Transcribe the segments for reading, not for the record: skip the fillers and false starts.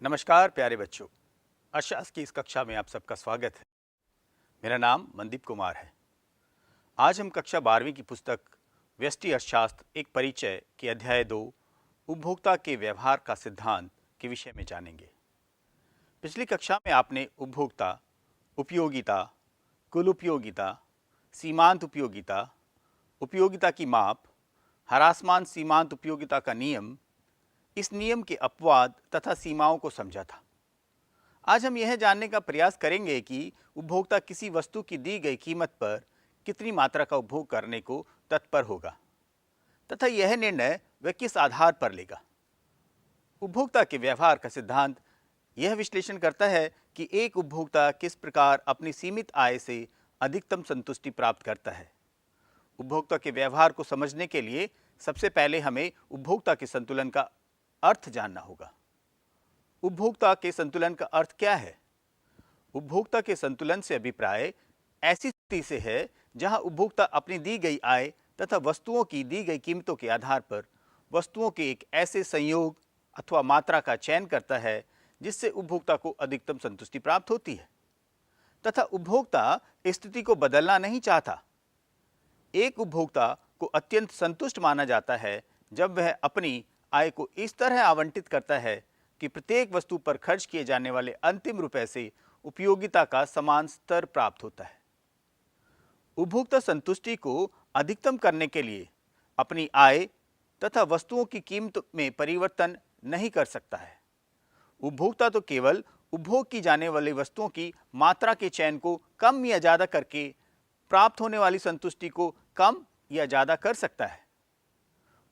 नमस्कार प्यारे बच्चों। अर्थशास्त्र की इस कक्षा में आप सबका स्वागत है। मेरा नाम मनदीप कुमार है। आज हम कक्षा 12वीं की पुस्तक व्यष्टि अर्थशास्त्र एक परिचय के अध्याय 2 उपभोक्ता के व्यवहार का सिद्धांत के विषय में जानेंगे। पिछली कक्षा में आपने उपभोक्ता, उपयोगिता, कुल उपयोगिता, सीमांत उपयोगिता, उपयोगिता की माप, ह्रासमान सीमांत उपयोगिता का नियम, इस नियम के अपवाद तथा सीमाओं को समझा था। आज हम यह जानने का प्रयास करेंगे कि उपभोक्ता किसी वस्तु की दी गई कीमत पर कितनी मात्रा का उपभोग करने को तत्पर होगा तथा यह निर्णय वह किस आधार पर लेगा। उपभोक्ता के व्यवहार का सिद्धांत यह विश्लेषण करता है कि एक उपभोक्ता किस प्रकार अपनी सीमित आय से अधिकतम संतुष्टि प्राप्त करता है। उपभोक्ता के व्यवहार को समझने के लिए सबसे पहले हमें उपभोक्ता के संतुलन का अर्थ जानना होगा। उपभोक्ता के संतुलन का अर्थ क्या है? उपभोक्ता के संतुलन से अभिप्राय ऐसी स्थिति से है जहां उपभोक्ता अपनी दी गई आय तथा वस्तुओं की दी गई कीमतों के आधार पर वस्तुओं के एक ऐसे संयोग अथवा मात्रा का चयन करता है जिससे उपभोक्ता को अधिकतम संतुष्टि प्राप्त होती है तथा उपभोक्ता स्थिति को बदलना नहीं चाहता। एक उपभोक्ता को अत्यंत संतुष्ट माना जाता है जब वह अपनी आय को इस तरह आवंटित करता है कि प्रत्येक वस्तु पर खर्च किए जाने वाले अंतिम रुपए से उपयोगिता का समान स्तर प्राप्त होता है। उपभोक्ता संतुष्टि को अधिकतम करने के लिए अपनी आय तथा वस्तुओं की कीमत में परिवर्तन नहीं कर सकता है। उपभोक्ता तो केवल उपभोग की जाने वाली वस्तुओं की मात्रा के चयन को कम या ज्यादा करके प्राप्त होने वाली संतुष्टि को कम या ज्यादा कर सकता है।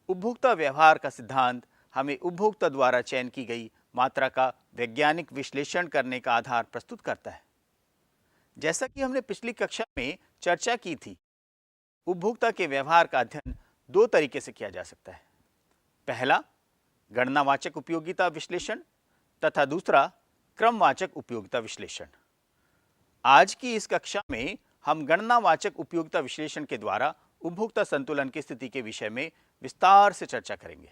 उपभोक्ता व्यवहार का सिद्धांत हमें उपभोक्ता द्वारा चयन की गई मात्रा का वैज्ञानिक विश्लेषण करने का आधार प्रस्तुत करता है। जैसा कि हमने पिछली कक्षा में चर्चा की थी, उपभोक्ता के व्यवहार का अध्ययन दो तरीके से किया जा सकता है। पहला, गणनावाचक उपयोगिता विश्लेषण तथा दूसरा, क्रमवाचक उपयोगिता विश्लेषण। आज की इस कक्षा में हम गणनावाचक उपयोगिता विश्लेषण के द्वारा उपभोक्ता संतुलन की स्थिति के विषय में विस्तार से चर्चा करेंगे।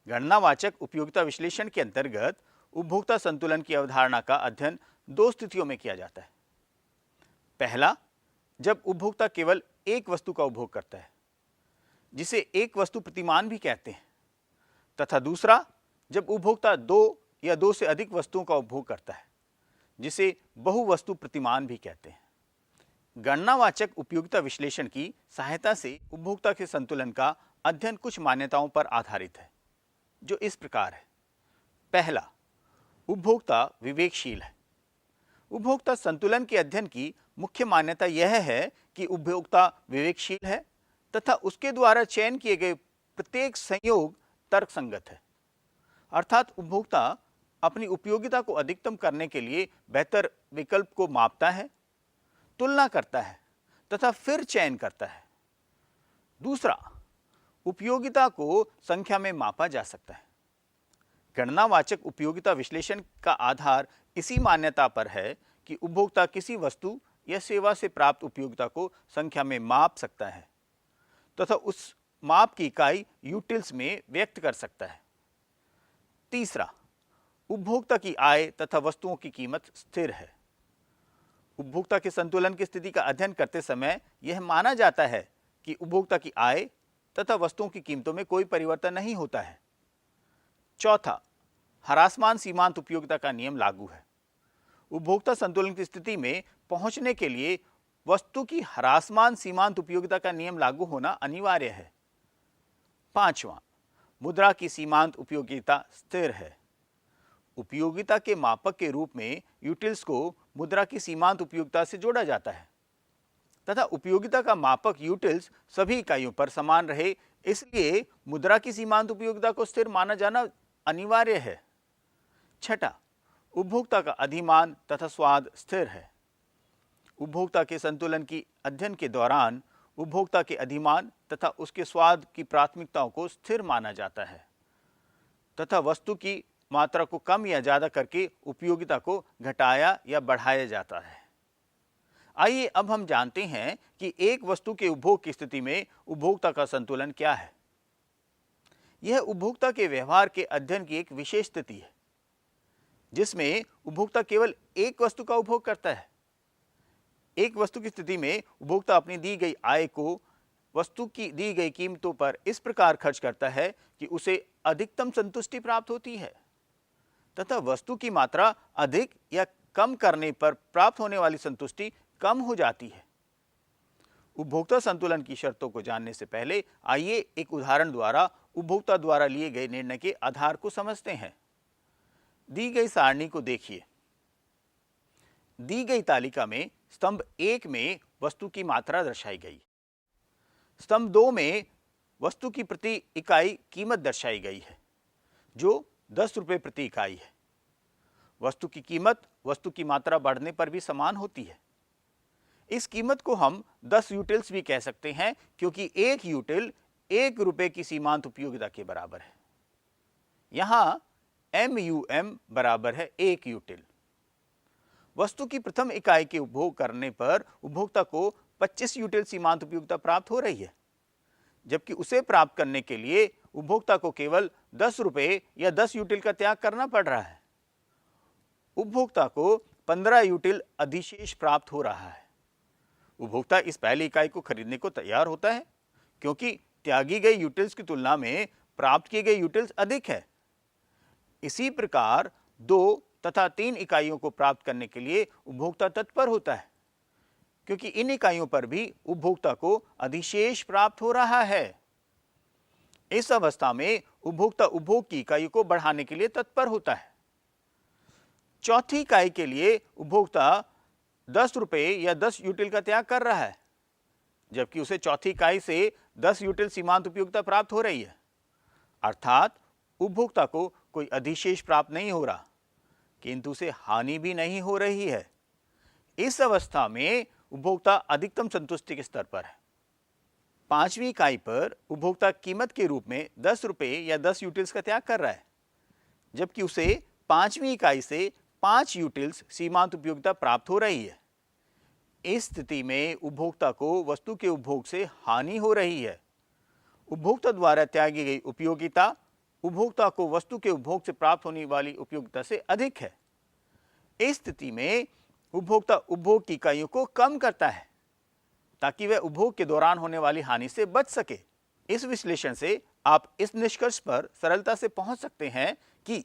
गणनावाचक उपयोगिता विश्लेषण के अंतर्गत उपभोक्ता संतुलन की अवधारणा का अध्ययन दो स्थितियों में किया जाता है। पहला, जब उपभोक्ता केवल एक वस्तु का उपभोग करता है, जिसे एक वस्तु प्रतिमान भी कहते हैं, तथा दूसरा, जब उपभोक्ता दो या दो से अधिक वस्तुओं का उपभोग करता है, जिसे बहुवस्तु प्रतिमान भी कहते हैं। गणनावाचक उपयोगिता विश्लेषण की सहायता से उपभोक्ता के संतुलन का अध्ययन कुछ मान्यताओं पर आधारित है, जो इस प्रकार है। पहला, उपभोक्ता विवेकशील है। उपभोक्ता संतुलन के अध्ययन की मुख्य मान्यता यह है कि उपभोक्ता विवेकशील है तथा उसके द्वारा चयन किए गए प्रत्येक संयोग तर्कसंगत है। अर्थात उपभोक्ता अपनी उपयोगिता को अधिकतम करने के लिए बेहतर विकल्प को मापता है, तुलना करता है तथा फिर चयन करता है। दूसरा, उपयोगिता को संख्या में मापा जा सकता है। गणनावाचक उपयोगिता विश्लेषण का आधार इसी मान्यता पर है कि उपभोक्ता किसी वस्तु या सेवा से प्राप्त उपयोगिता को संख्या में माप सकता है तथा उस माप की इकाई यूटिल्स में व्यक्त कर सकता है। तीसरा, उपभोक्ता की आय तथा वस्तुओं की कीमत स्थिर है। उपभोक्ता के संतुलन की स्थिति का अध्ययन करते समय यह माना जाता है कि उपभोक्ता की आय तथा वस्तुओं की कीमतों में कोई परिवर्तन नहीं होता है। चौथा, ह्रासमान सीमांत उपयोगिता का नियम लागू है। उपभोक्ता संतुलन की स्थिति में पहुंचने के लिए वस्तु की ह्रासमान सीमांत उपयोगिता का नियम लागू होना अनिवार्य है। पांचवा, मुद्रा की सीमांत उपयोगिता स्थिर है। उपयोगिता के मापक के रूप में यूटिल्स को मुद्रा की सीमांत उपयोगिता से जोड़ा जाता है तथा उपयोगिता का मापक यूटिल्स सभी इकाइयों पर समान रहे, इसलिए मुद्रा की सीमांत उपयोगिता को स्थिर माना जाना अनिवार्य है। छठा, उपभोक्ता का अधिमान तथा स्वाद स्थिर है। उपभोक्ता के संतुलन की अध्ययन के दौरान उपभोक्ता के अधिमान तथा उसके स्वाद की प्राथमिकताओं को स्थिर माना जाता है तथा वस्तु की मात्रा को कम या ज्यादा करके उपयोगिता को घटाया या बढ़ाया जाता है। आइए अब हम जानते हैं कि एक वस्तु के उपभोग की स्थिति में उपभोक्ता का संतुलन क्या है। यह उपभोक्ता के व्यवहार के अध्ययन की एक विशेष स्थिति है। जिसमें उपभोक्ता केवल एक वस्तु का उपभोग करता है। एक वस्तु की स्थिति में उपभोक्ता अपनी दी गई आय को वस्तु की दी गई कीमतों पर इस प्रकार खर्च करता है कि उसे अधिकतम संतुष्टि प्राप्त होती है, तथा वस्तु की मात्रा अधिक या कम करने पर प्राप्त होने वाली संतुष्टि कम हो जाती है। उपभोक्ता संतुलन की शर्तों को जानने से पहले आइए एक उदाहरण द्वारा उपभोक्ता द्वारा लिए गए निर्णय के आधार को समझते हैं। दी गई सारणी को देखिए। दी गई तालिका में स्तंभ 1 में वस्तु की मात्रा दर्शाई गई, स्तंभ 2 में वस्तु की प्रति इकाई कीमत दर्शाई गई है जो 10 रुपये प्रति इकाई है। वस्तु की कीमत वस्तु की मात्रा बढ़ने पर भी समान होती है। इस कीमत को हम 10 यूटिल्स भी कह सकते हैं क्योंकि एक यूटिल 1 रुपये की सीमांत उपयोगिता के बराबर है। यहां MUM बराबर है 1 यूटिल। वस्तु की प्रथम इकाई के उपभोग करने पर उपभोक्ता को 25 यूटिल सीमांत उपयोगिता प्राप्त हो रही है, जबकि उसे प्राप्त करने के लिए उपभोक्ता को केवल 10 रुपये या 10 यूटिल का त्याग करना पड़ रहा है। उपभोक्ता को 15 यूटिल अधिशेष प्राप्त हो रहा है। उपभोक्ता इस पहली इकाई को खरीदने को तैयार होता है क्योंकि त्यागी गई यूटिल्स की तुलना में प्राप्त किए गए यूटिल्स अधिक है। इसी प्रकार 2 तथा 3 इकाइयों को प्राप्त करने के लिए उपभोक्ता तत्पर होता है क्योंकि इन इकाइयों पर भी उपभोक्ता को अधिशेष प्राप्त हो रहा है। इस अवस्था में उपभोक्ता उपभोग की इकाइयों को बढ़ाने के लिए तत्पर होता है। चौथी इकाई के लिए उपभोक्ता 10 रुपये या 10 यूटिल का त्याग कर रहा है, जबकि उसे चौथी इकाई से 10 यूटिल सीमांत उपयोगिता प्राप्त हो रही है। अर्थात उपभोक्ता को कोई अधिशेष प्राप्त नहीं हो रहा, किंतु उसे हानि भी नहीं हो रही है। इस अवस्था में उपभोक्ता अधिकतम संतुष्टि के स्तर पर है। पांचवी इकाई पर उपभोक्ता कीमत के रूप में 10 रुपये या 10 यूटिल्स का त्याग कर रहा है, जबकि उसे पांचवी इकाई से 5 यूटिल्स सीमांत उपयोगिता प्राप्त हो रही है। इस स्थिति में उपभोक्ता को वस्तु के उपभोग से हानि हो रही है। उपभोक्ता द्वारा त्यागी गई उपयोगिता उपभोक्ता को वस्तु के उपभोग से प्राप्त होने वाली उपयोगिता से अधिक है। इस स्थिति में उपभोक्ता उपभोग की इकाइयों को कम करता है ताकि वह उपभोग के दौरान होने वाली हानि से बच सके। इस विश्लेषण से आप इस निष्कर्ष पर सरलता से पहुंच सकते हैं कि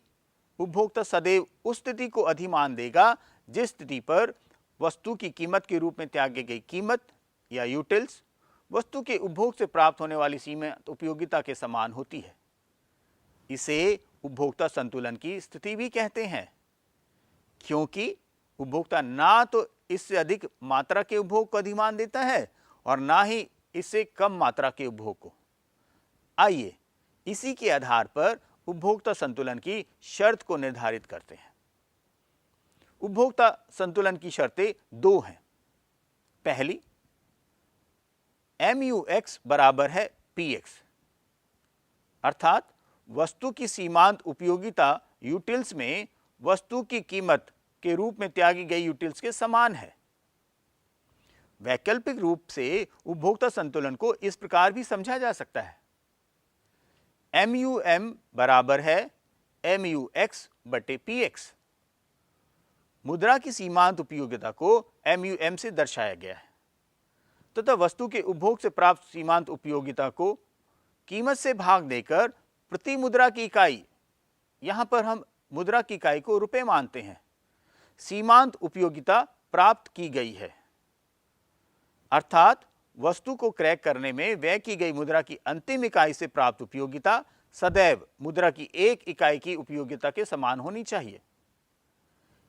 उपभोक्ता सदैव उस स्थिति को अधिमान देगा जिस स्थिति पर वस्तु की कीमत के रूप में त्यागी गई कीमत या यूटिल्स वस्तु के उपभोग से प्राप्त होने वाली सीमित उपयोगिता के समान होती है। इसे उपभोक्ता संतुलन की स्थिति भी कहते हैं, क्योंकि उपभोक्ता ना तो इससे अधिक मात्रा के उपभोग को अधिमान देता है और ना ही इससे कम मात्रा के उपभोग को। आइए इसी के आधार पर उपभोक्ता संतुलन की शर्त को निर्धारित करते हैं। उपभोक्ता संतुलन की शर्तें 2 हैं। पहली, MUX बराबर है PX, अर्थात वस्तु की सीमांत उपयोगिता यूटिल्स में वस्तु की कीमत के रूप में त्यागी गई यूटिल्स के समान है। वैकल्पिक रूप से उपभोक्ता संतुलन को इस प्रकार भी समझा जा सकता है। MUM बराबर है MUX बटे PX। मुद्रा की सीमांत उपयोगिता को MUM से दर्शाया गया है तथा वस्तु के उपभोग से प्राप्त सीमांत उपयोगिता को कीमत से भाग देकर प्रति मुद्रा की इकाई, यहां पर हम मुद्रा की इकाई को रुपए मानते हैं, सीमांत उपयोगिता प्राप्त की गई है। अर्थात वस्तु को क्रय करने में व्यय की गई मुद्रा की अंतिम इकाई से प्राप्त उपयोगिता सदैव मुद्रा की एक इकाई की उपयोगिता के समान होनी चाहिए।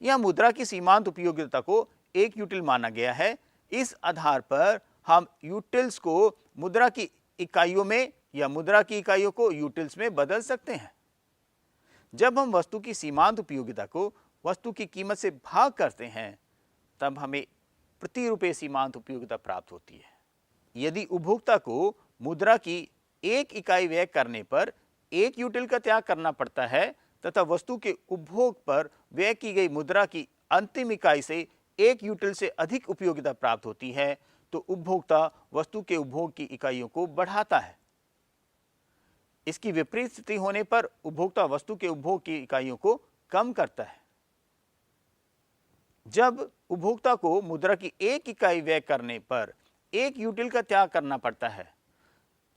यह मुद्रा की सीमांत उपयोगिता को 1 यूटिल माना गया है। इस आधार पर हम यूटिल्स को मुद्रा की इकाइयों में या मुद्रा की इकाइयों को यूटिल्स में बदल सकते हैं। जब हम वस्तु की सीमांत उपयोगिता को वस्तु की कीमत से भाग करते हैं तब हमें प्रति रुपये सीमांत उपयोगिता प्राप्त होती है। यदि उपभोक्ता को मुद्रा की 1 इकाई व्यय करने पर 1 यूटिल का त्याग करना पड़ता है तथा वस्तु के उपभोग पर व्यय की गई मुद्रा की अंतिम इकाई से 1 यूटिल से अधिक उपयोगिता प्राप्त होती है, तो उपभोक्ता वस्तु के उपभोग की इकाइयों को बढ़ाता है। इसकी विपरीत स्थिति होने पर उपभोक्ता वस्तु के उपभोग की इकाइयों को कम करता है। जब उपभोक्ता को मुद्रा की 1 इकाई व्यय करने पर 1 यूटिल का त्याग करना पड़ता है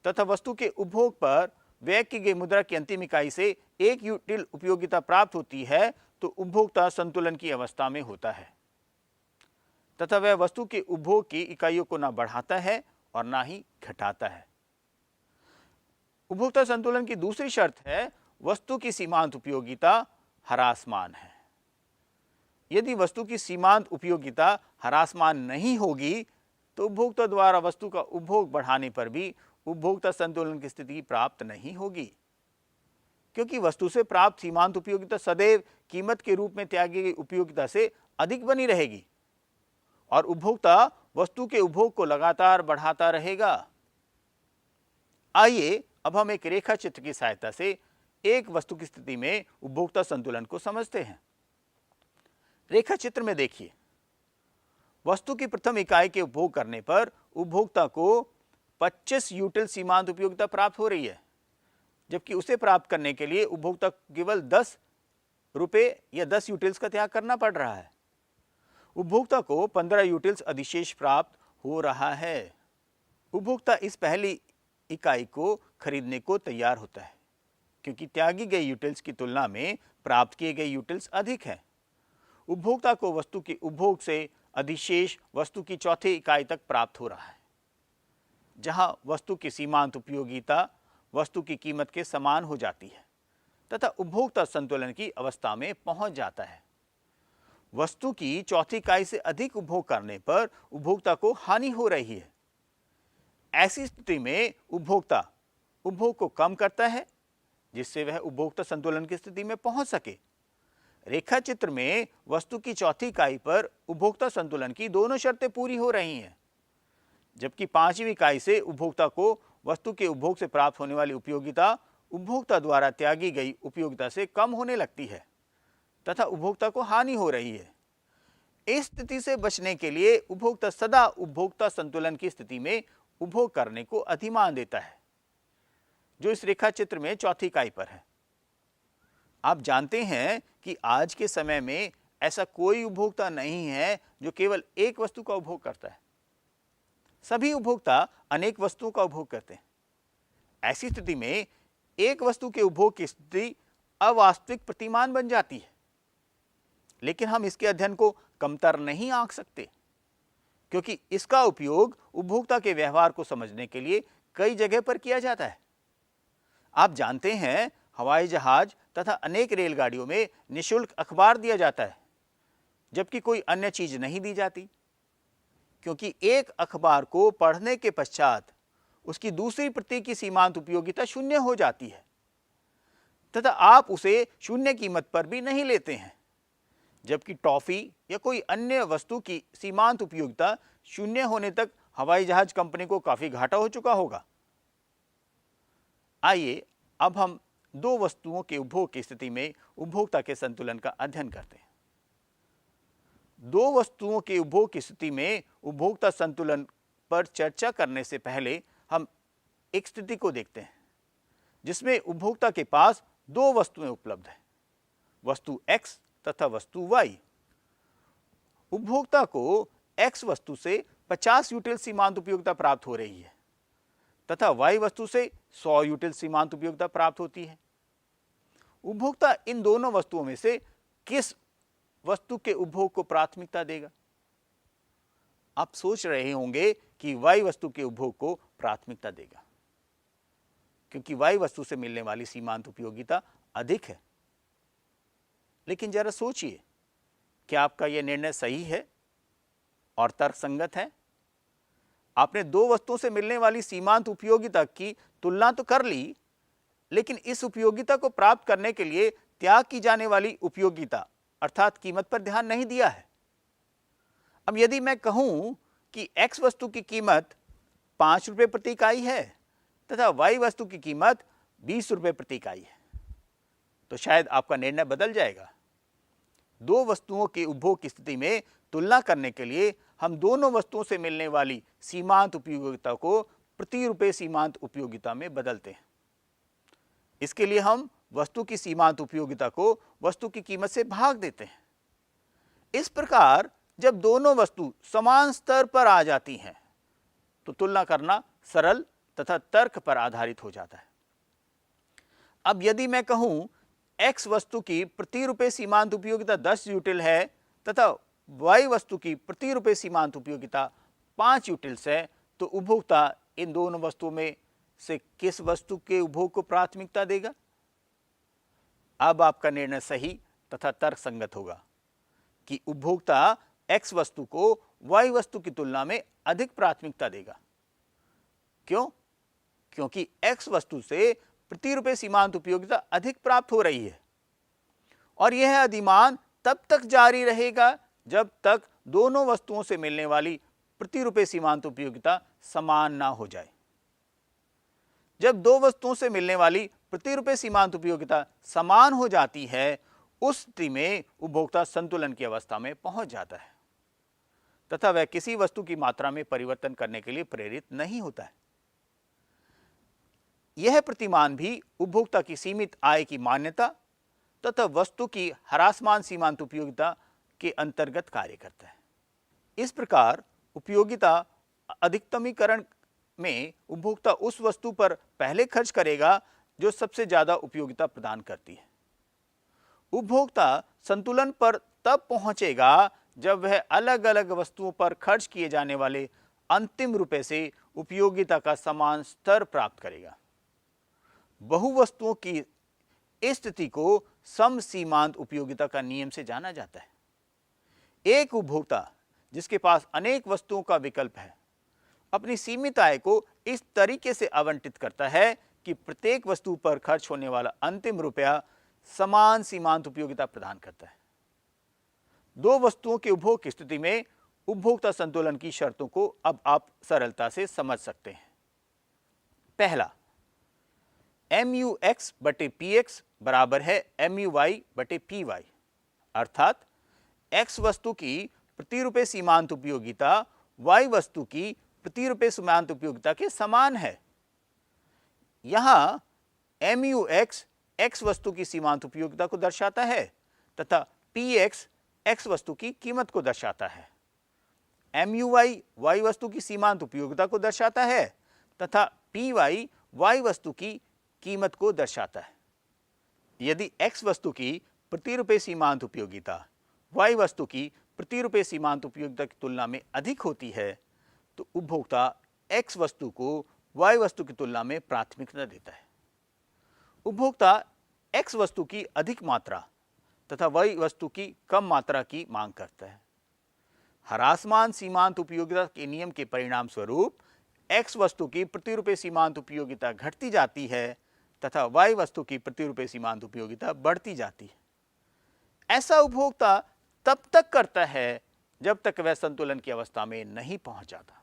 तथा वस्तु के उपभोग पर व्यय की गई मुद्रा की अंतिम इकाई से 1 यूटिल उपयोगिता प्राप्त होती है तो उपभोक्ता संतुलन की अवस्था में होता है तथा वह वस्तु के उपभोग की इकाइयों को न बढ़ाता है और न ही घटाता है। उपभोक्ता संतुलन की दूसरी शर्त है वस्तु की सीमांत उपयोगिता ह्रासमान है। यदि वस्तु की सीमांत उपयोगिता ह्रासमान नहीं होगी तो उपभोक्ता द्वारा वस्तु का उपभोग बढ़ाने पर भी उपभोक्ता संतुलन की स्थिति प्राप्त नहीं होगी, क्योंकि वस्तु से प्राप्त सीमांत उपयोगिता सदैव कीमत के रूप में त्यागी गई उपयोगिता से अधिक बनी रहेगी और उपभोक्ता वस्तु के उपभोग को लगातार बढ़ाता रहेगा। आइए अब हम एक रेखा चित्र की सहायता से एक वस्तु की स्थिति में उपभोक्ता संतुलन को समझते हैं। रेखा चित्र में देखिए, वस्तु की प्रथम इकाई के उपभोग करने पर उपभोक्ता को 25 यूटिल सीमांत उपयोगिता प्राप्त हो रही है, जबकि उसे प्राप्त करने के लिए उपभोक्ता केवल 10 रुपए या 10 यूटिल्स का त्याग करना पड़ रहा है। उपभोक्ता को 15 यूटिल्स अधिशेष प्राप्त हो रहा है। उपभोक्ता इस पहली इकाई को खरीदने को तैयार होता है, क्योंकि त्यागी गई यूटिल्स की तुलना में प्राप्त किए गए यूटिल्स अधिक हैं। उपभोक्ता को वस्तु के उपभोग से अधिशेष वस्तु की चौथी इकाई तक प्राप्त हो रहा है, जहां वस्तु की सीमांत उपयोगिता वस्तु की कीमत के समान हो जाती है तथा उपभोक्ता संतुलन की अवस्था में पहुंच जाता है। वस्तु की चौथी इकाई से अधिक उपभोग करने पर उपभोक्ता को हानि हो रही है। ऐसी स्थिति में उपभोक्ता उपभोग को कम करता है, जिससे वह उपभोक्ता संतुलन की स्थिति में पहुंच सके। रेखा चित्र में वस्तु की चौथी इकाई पर उपभोक्ता संतुलन की दोनों शर्तें पूरी हो रही हैं, जबकि पांचवी इकाई से उपभोक्ता को वस्तु के उपभोग से प्राप्त होने वाली उपयोगिता उपभोक्ता द्वारा त्यागी गई उपयोगिता से कम होने लगती है तथा उपभोक्ता को हानि हो रही है। इस स्थिति से बचने के लिए उपभोक्ता सदा उपभोक्ता संतुलन की स्थिति में उपभोग करने को अधिमान देता है, जो इस रेखा चित्र में चौथी इकाई पर है। आप जानते हैं कि आज के समय में ऐसा कोई उपभोक्ता नहीं है जो केवल एक वस्तु का उपभोग करता है। सभी उपभोक्ता अनेक वस्तुओं का उपभोग करते हैं। ऐसी स्थिति में एक वस्तु के उपभोग की स्थिति अवास्तविक प्रतिमान बन जाती है, लेकिन हम इसके अध्ययन को कमतर नहीं आंक सकते, क्योंकि इसका उपयोग उपभोक्ता के व्यवहार को समझने के लिए कई जगह पर किया जाता है। आप जानते हैं, हवाई जहाज तथा अनेक रेलगाड़ियों में निःशुल्क अखबार दिया जाता है, जबकि कोई अन्य चीज नहीं दी जाती, क्योंकि एक अखबार को पढ़ने के पश्चात उसकी दूसरी प्रति की सीमांत उपयोगिता शून्य हो जाती है तथा आप उसे शून्य कीमत पर भी नहीं लेते हैं, जबकि टॉफी या कोई अन्य वस्तु की सीमांत उपयोगिता शून्य होने तक हवाई जहाज कंपनी को काफी घाटा हो चुका होगा। आइए अब हम दो वस्तुओं के उपभोग की स्थिति में उपभोक्ता के संतुलन का अध्ययन करते हैं। दो वस्तुओं के उपभोग की स्थिति में उपभोक्ता संतुलन पर चर्चा करने से पहले हम एक स्थिति को देखते हैं जिसमें उपभोक्ता के पास दो वस्तुएं उपलब्ध हैं, वस्तु X तथा वस्तु Y। उपभोक्ता को X वस्तु से 50 यूटिल सीमांत उपयोगिता प्राप्त हो रही है तथा Y वस्तु से 100 यूटिल सीमांत उपयोगिता प्राप्त होती है। उपभोक्ता इन दोनों वस्तुओं में से किस वस्तु के उपभोग को प्राथमिकता देगा? आप सोच रहे होंगे कि Y वस्तु के उपभोग को प्राथमिकता देगा, क्योंकि Y वस्तु से मिलने वाली सीमांत उपयोगिता अधिक है। लेकिन जरा सोचिए, क्या आपका यह निर्णय सही है और तर्कसंगत है? आपने दो वस्तुओं से मिलने वाली सीमांत उपयोगिता की तुलना तो कर ली, लेकिन इस उपयोगिता को प्राप्त करने के लिए त्याग की जाने वाली उपयोगिता अर्थात कीमत पर ध्यान नहीं दिया है। अब यदि मैं कहूं कि X वस्तु की कीमत 5 रुपए प्रति इकाई है तथा Y वस्तु की कीमत 20 रुपए प्रति इकाई है, तो शायद आपका निर्णय बदल जाएगा। दो वस्तुओं के उपभोग की स्थिति में तुलना करने के लिए हम दोनों वस्तुओं से मिलने वाली सीमांत उपयोगिता को प्रति रुपए सीमांत उपयोगिता में बदलते हैं। इसके लिए हम वस्तु की सीमांत उपयोगिता को वस्तु की कीमत से भाग देते हैं। इस प्रकार जब दोनों वस्तु समान स्तर पर आ जाती हैं तो तुलना करना सरल तथा तर्क पर आधारित हो जाता है। अब यदि मैं कहूं x वस्तु की प्रति रुपये सीमांत उपयोगिता 10 यूटिल है तथा y वस्तु की प्रति रुपये सीमांत उपयोगिता 5 यूटिल्स है, तो उपभोक्ता इन दोनों वस्तुओं में से किस वस्तु के उपभोग को प्राथमिकता देगा? अब आपका निर्णय सही तथा तर्कसंगत होगा कि उपभोक्ता x वस्तु को y वस्तु की तुलना में अधिक प्राथमिकता देगा। क्यों? क्योंकि x वस्तु से प्रति रुपये सीमांत उपयोगिता अधिक प्राप्त हो रही है और यह अधिमान तब तक जारी रहेगा जब तक दोनों वस्तुओं से मिलने वाली प्रति रुपये सीमांत उपयोगिता समान ना हो जाए। जब दो वस्तुओं से मिलने वाली प्रति रुपये सीमांत उपयोगिता समान हो जाती है, उस स्थिति में उपभोक्ता संतुलन की अवस्था में पहुंच जाता है तथा वह किसी वस्तु की मात्रा में परिवर्तन करने के लिए प्रेरित नहीं होता है। यह प्रतिमान भी उपभोक्ता की सीमित आय की मान्यता तथा वस्तु की ह्रासमान सीमांत उपयोगिता के अंतर्गत कार्य करता है। इस प्रकार उपयोगिता अधिकतमीकरण में उपभोक्ता उस वस्तु पर पहले खर्च करेगा जो सबसे ज्यादा उपयोगिता प्रदान करती है। उपभोक्ता संतुलन पर तब पहुंचेगा जब वह अलग अलग वस्तुओं पर खर्च किए जाने वाले अंतिम रुपए से उपयोगिता का समान स्तर प्राप्त करेगा। बहु वस्तुओं की इस स्थिति को सम सीमांत उपयोगिता का नियम से जाना जाता है। एक उपभोक्ता जिसके पास अनेक वस्तुओं का विकल्प है, अपनी सीमित आय को इस तरीके से आवंटित करता है कि प्रत्येक वस्तु पर खर्च होने वाला अंतिम रुपया समान सीमांत उपयोगिता प्रदान करता है। दो वस्तुओं के उपभोग की स्थिति में उपभोक्ता संतुलन की शर्तों को अब आप सरलता से समझ सकते हैं। पहला, MUX बटे PX बराबर है MUY बटे PY, अर्थात X वस्तु की प्रति रुपये सीमांत उपयोगिता Y वस्तु की प्रति रुपये सीमांत उपयोगिता के समान है। यहां MUX X वस्तु की सीमांत उपयोगिता को दर्शाता है तथा PX X वस्तु की कीमत को दर्शाता है। MUY Y वस्तु की सीमांत उपयोगिता को दर्शाता है तथा PY Y वस्तु की कीमत को दर्शाता है। यदि X वस्तु की प्रति रुपये सीमांत उपयोगिता Y वस्तु की प्रति रुपये सीमांत उपयोगिता की तुलना में अधिक होती है तो उपभोक्ता X वस्तु को Y वस्तु की तुलना में प्राथमिकता देता है। उपभोक्ता X वस्तु की अधिक मात्रा तथा Y वस्तु की कम मात्रा की मांग करता है। ह्रासमान सीमांत उपयोगिता के नियम के परिणाम स्वरूप X वस्तु की प्रति रुपये सीमांत उपयोगिता घटती जाती है तथा Y वस्तु की प्रति रुपये सीमांत उपयोगिता बढ़ती जाती है। ऐसा उपभोक्ता तब तक करता है जब तक वह संतुलन की अवस्था में नहीं पहुंच जाता,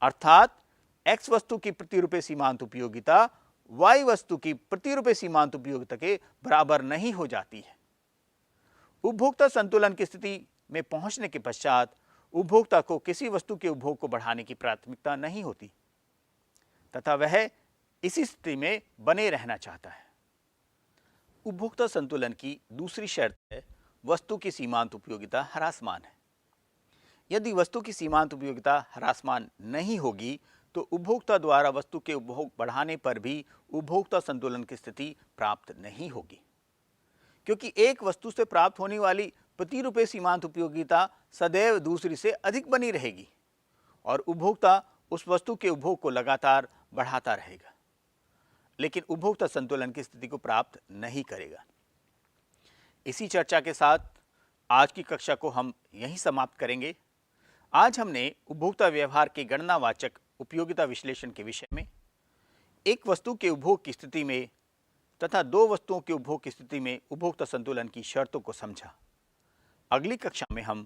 अर्थात X वस्तु की प्रति रुपये सीमांत उपयोगिता Y वस्तु की प्रति रुपये सीमांत उपयोगिता के बराबर नहीं हो जाती है। उपभोक्ता संतुलन की स्थिति में पहुंचने के पश्चात उपभोक्ता को किसी वस्तु के उपभोग को बढ़ाने की प्राथमिकता नहीं होती तथा वह इसी स्थिति में बने रहना चाहता है। उपभोक्ता संतुलन की दूसरी शर्त है वस्तु की सीमांत उपयोगिता ह्रासमान है। यदि वस्तु की सीमांत उपयोगिता ह्रासमान नहीं होगी तो उपभोक्ता द्वारा वस्तु के उपभोग बढ़ाने पर भी उपभोक्ता संतुलन की स्थिति प्राप्त नहीं होगी, क्योंकि एक वस्तु से प्राप्त होने वाली प्रति रुपये सीमांत उपयोगिता सदैव दूसरी से अधिक बनी रहेगी और उपभोक्ता उस वस्तु के उपभोग को लगातार बढ़ाता रहेगा, लेकिन उपभोक्ता संतुलन की स्थिति को प्राप्त नहीं करेगा। इसी चर्चा के साथ आज की कक्षा को हम यहीं समाप्त करेंगे। आज हमने उपभोक्ता व्यवहार के गणनावाचक उपयोगिता विश्लेषण के विषय में एक वस्तु के उपभोग की स्थिति में तथा दो वस्तुओं के उपभोग की स्थिति में उपभोक्ता संतुलन की शर्तों को समझा। अगली कक्षा में हम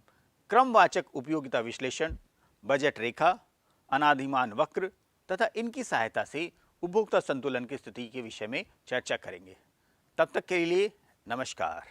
क्रमवाचक उपयोगिता विश्लेषण, बजट रेखा, अनाधिमान वक्र तथा इनकी सहायता से उपभोक्ता संतुलन की स्थिति के विषय में चर्चा करेंगे। तब तक के लिए नमस्कार।